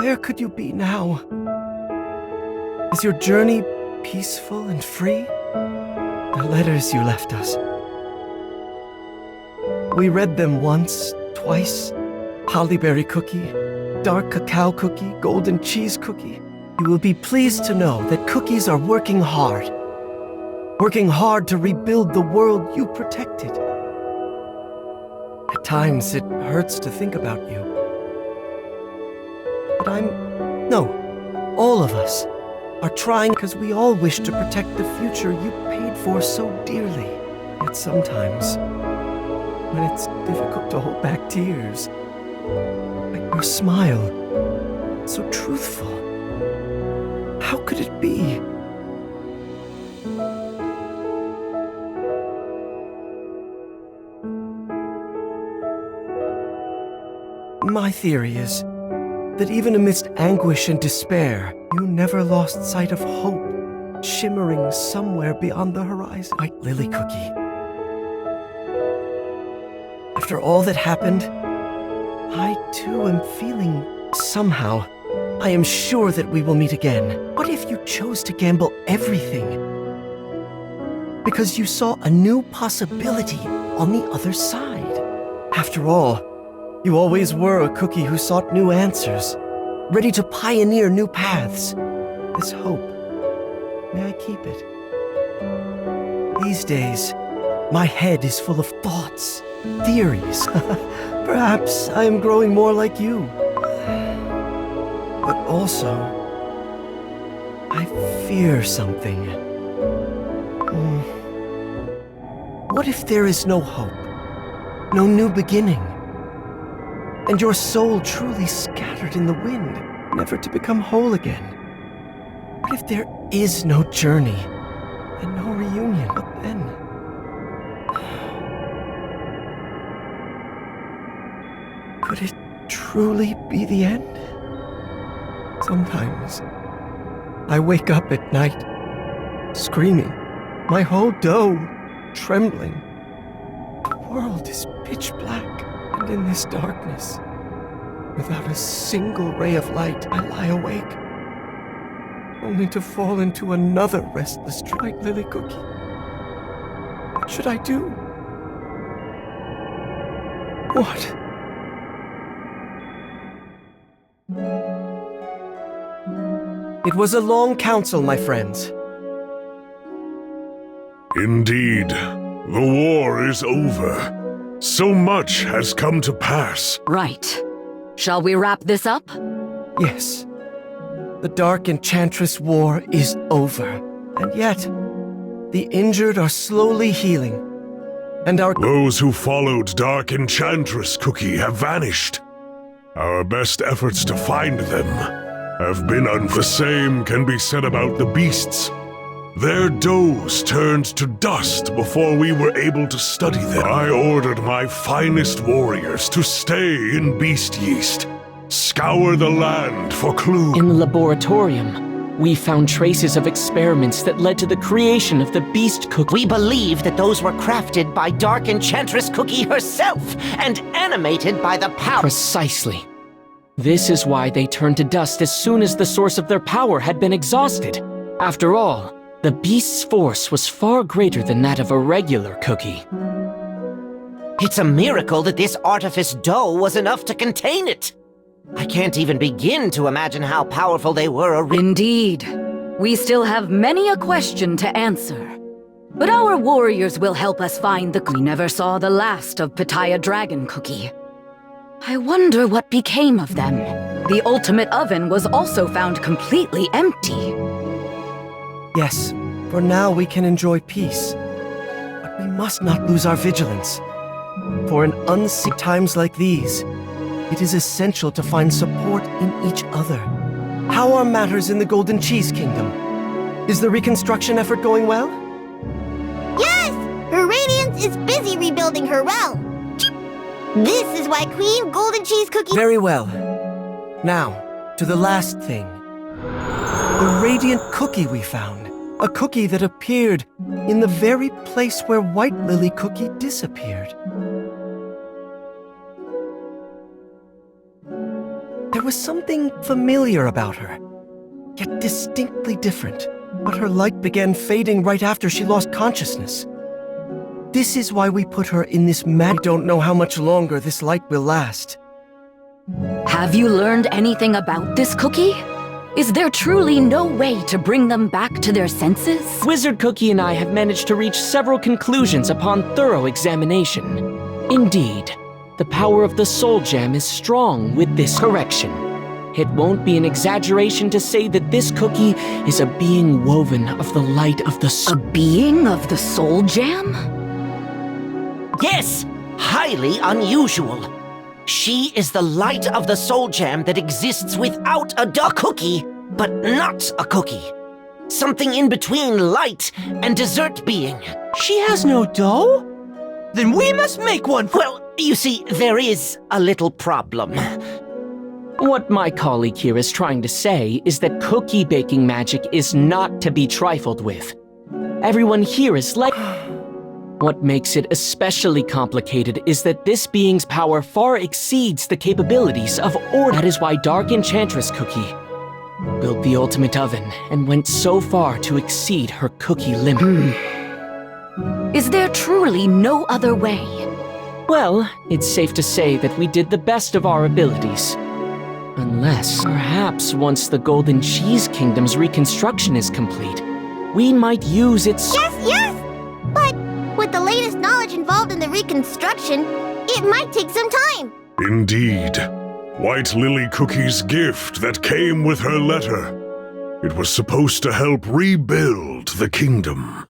where could you be now? Is your journey peaceful and free? The letters you left us. We read them once, twice. Hollyberry cookie, dark cacao cookie, golden cheese cookie. You will be pleased to know that cookies are working hard. Working hard to rebuild the world you protected. At times, it hurts to think about you. But all of us are trying because we all wish to protect the future you paid for so dearly. Yet sometimes, when it's difficult to hold back tears, like your smile, so truthful. How could it be? My theory is that even amidst anguish and despair, you never lost sight of hope shimmering somewhere beyond the horizon. White Lily Cookie. After all that happened, I too am feeling somehow. I am sure that we will meet again. What if you chose to gamble everything? Because you saw a new possibility on the other side. After all, you always were a cookie who sought new answers, ready to pioneer new paths. This hope, may I keep it? These days, my head is full of thoughts, theories. Perhaps I am growing more like you. But also, I fear something. What if there is no hope, no new beginning? And your soul truly scattered in the wind, never to become whole again? What if there is no journey and no reunion? But then, could it truly be the end? Sometimes, I wake up at night, screaming, my whole dome trembling. The world is pitch black. And in this darkness, without a single ray of light, I lie awake, only to fall into another restless White Lily Cookie. What should I do? What? It was a long council, my friends. Indeed, the war is over. So much has come to pass. Right. Shall we wrap this up? Yes. The Dark Enchantress War is over. And yet, the injured are slowly healing. And those who followed Dark Enchantress Cookie have vanished. Our best efforts to find them have been the same can be said about the beasts. Their doughs turned to dust before we were able to study them. I ordered my finest warriors to stay in Beast Yeast, scour the land for clues. In the laboratorium, we found traces of experiments that led to the creation of the Beast Cookie. We believe that those were crafted by Dark Enchantress Cookie herself and animated by the power. Precisely. This is why they turned to dust as soon as the source of their power had been exhausted. After all, the beast's force was far greater than that of a regular cookie. It's a miracle that this artifice dough was enough to contain it. I can't even begin to imagine how powerful they were. Indeed. We still have many a question to answer. But our warriors will help us find the... We never saw the last of Pitaya Dragon Cookie. I wonder what became of them. The ultimate oven was also found completely empty. Yes, for now we can enjoy peace. But we must not lose our vigilance. For in unseen times like these, it is essential to find support in each other. How are matters in the Golden Cheese Kingdom? Is the reconstruction effort going well? Yes! Her Radiance is busy rebuilding her realm. This is why Queen Golden Cheese Cookie... Very well. Now, to the last thing. The radiant cookie we found. A cookie that appeared in the very place where White Lily Cookie disappeared. There was something familiar about her, yet distinctly different. But her light began fading right after she lost consciousness. This is why we put her in this I don't know how much longer this light will last. Have you learned anything about this cookie? Is there truly no way to bring them back to their senses? Wizard Cookie and I have managed to reach several conclusions upon thorough examination. Indeed, the power of the Soul Gem is strong with this correction. It won't be an exaggeration to say that this cookie is a being woven of the light of the soul. A being of the Soul Jam? Yes, highly unusual. She is the light of the Soul Gem that exists without a cookie, but not a cookie. Something in between light and dessert being. She has no dough? Then we must make one. Well, you see, there is a little problem. What my colleague here is trying to say is that cookie baking magic is not to be trifled with. Everyone here is like... What makes it especially complicated is that this being's power far exceeds the capabilities of order. That is why Dark Enchantress Cookie built the ultimate oven and went so far to exceed her cookie limit. Is there truly no other way? Well, it's safe to say that we did the best of our abilities. Unless, perhaps once the Golden Cheese Kingdom's reconstruction is complete, we might use its... Yes! But with the latest knowledge involved in the reconstruction, it might take some time. Indeed. White Lily Cookie's gift that came with her letter. It was supposed to help rebuild the kingdom.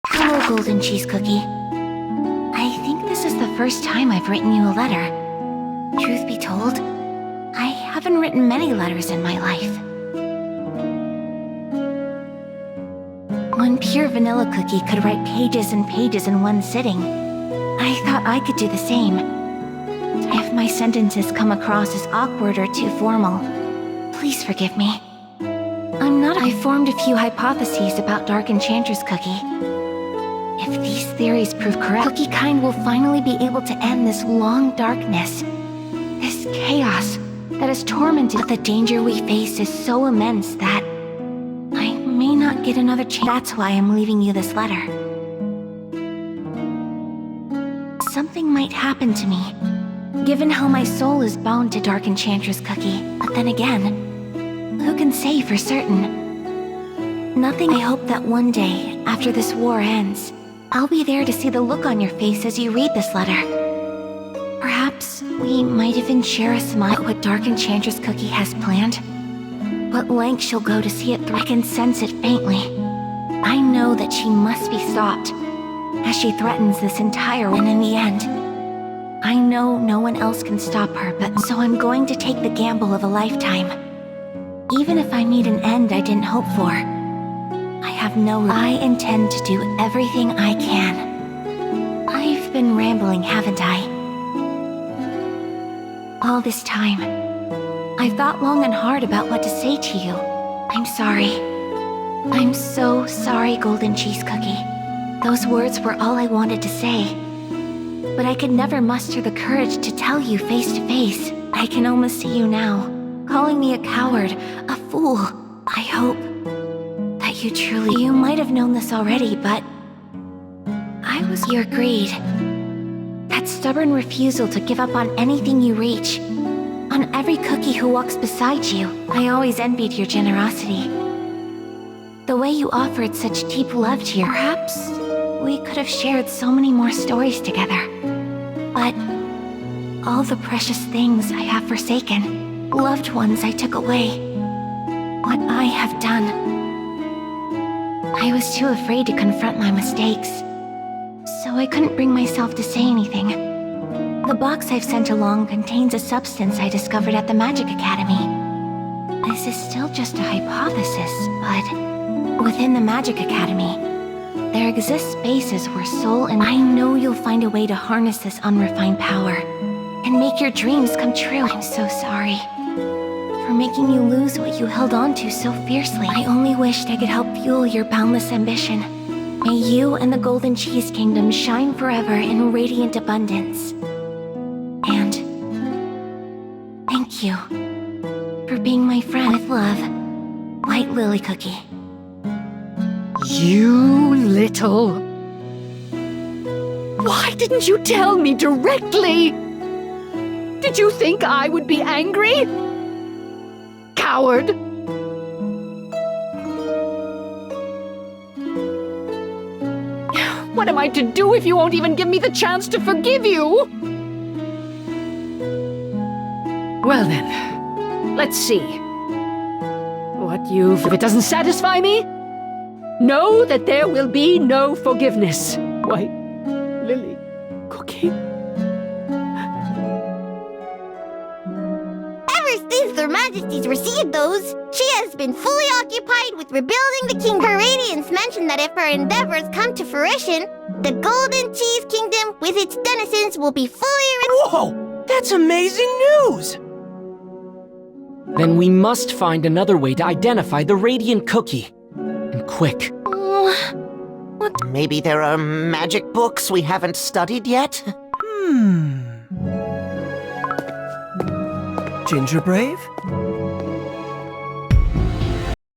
Hello, Golden Cheese Cookie. I think this is the first time I've written you a letter. Truth be told, I haven't written many letters in my life. One pure vanilla cookie could write pages and pages in one sitting. I thought I could do the same. If my sentences come across as awkward or too formal, please forgive me. I formed a few hypotheses about Dark Enchantress Cookie. If these theories prove correct, Cookie Kind will finally be able to end this long darkness. This chaos that has tormented. But the danger we face is so immense that I may not get another chance. That's why I'm leaving you this letter. Something might happen to me, given how my soul is bound to Dark Enchantress Cookie. But then again, who can say for certain? Nothing. I hope that one day, after this war ends, I'll be there to see the look on your face as you read this letter. Perhaps we might even share a smile at what Dark Enchantress Cookie has planned. What length she'll go to see it through. I can sense it faintly. I know that she must be stopped, as she threatens this entire and in the end, I know no one else can stop her, but so I'm going to take the gamble of a lifetime. Even if I meet an end I didn't hope for, I intend to do everything I can. I've been rambling, haven't I? All this time, I've thought long and hard about what to say to you. I'm sorry. I'm so sorry, Golden Cheese Cookie. Those words were all I wanted to say. But I could never muster the courage to tell you face to face. I can almost see you now, calling me a coward, a fool. I hope that you truly... You might have known this already, but I was your greed. That stubborn refusal to give up on anything you reach. On every cookie who walks beside you. I always envied your generosity. The way you offered such deep love to your... Perhaps we could have shared so many more stories together. But all the precious things I have forsaken, loved ones I took away, what I have done. I was too afraid to confront my mistakes, so I couldn't bring myself to say anything. The box I've sent along contains a substance I discovered at the Magic Academy. This is still just a hypothesis, but within the Magic Academy, there exist spaces where soul and I know you'll find a way to harness this unrefined power and make your dreams come true. I'm so sorry for making you lose what you held on to so fiercely. I only wished I could help fuel your boundless ambition. May you and the Golden Cheese Kingdom shine forever in radiant abundance. And Thank you. For being my friend with love. White Lily Cookie. You little... Why didn't you tell me directly? Did you think I would be angry? Coward! What am I to do if you won't even give me the chance to forgive you? Well then, let's see. If it doesn't satisfy me, know that there will be no forgiveness. White Lily Cookie. Ever since their majesties received those, she has been fully occupied with rebuilding the kingdom. Her radiance mentioned that if her endeavors come to fruition, the Golden Cheese Kingdom with its denizens will be fully... Whoa! That's amazing news! Then we must find another way to identify the Radiant Cookie. And quick. Maybe there are magic books we haven't studied yet? Ginger Brave?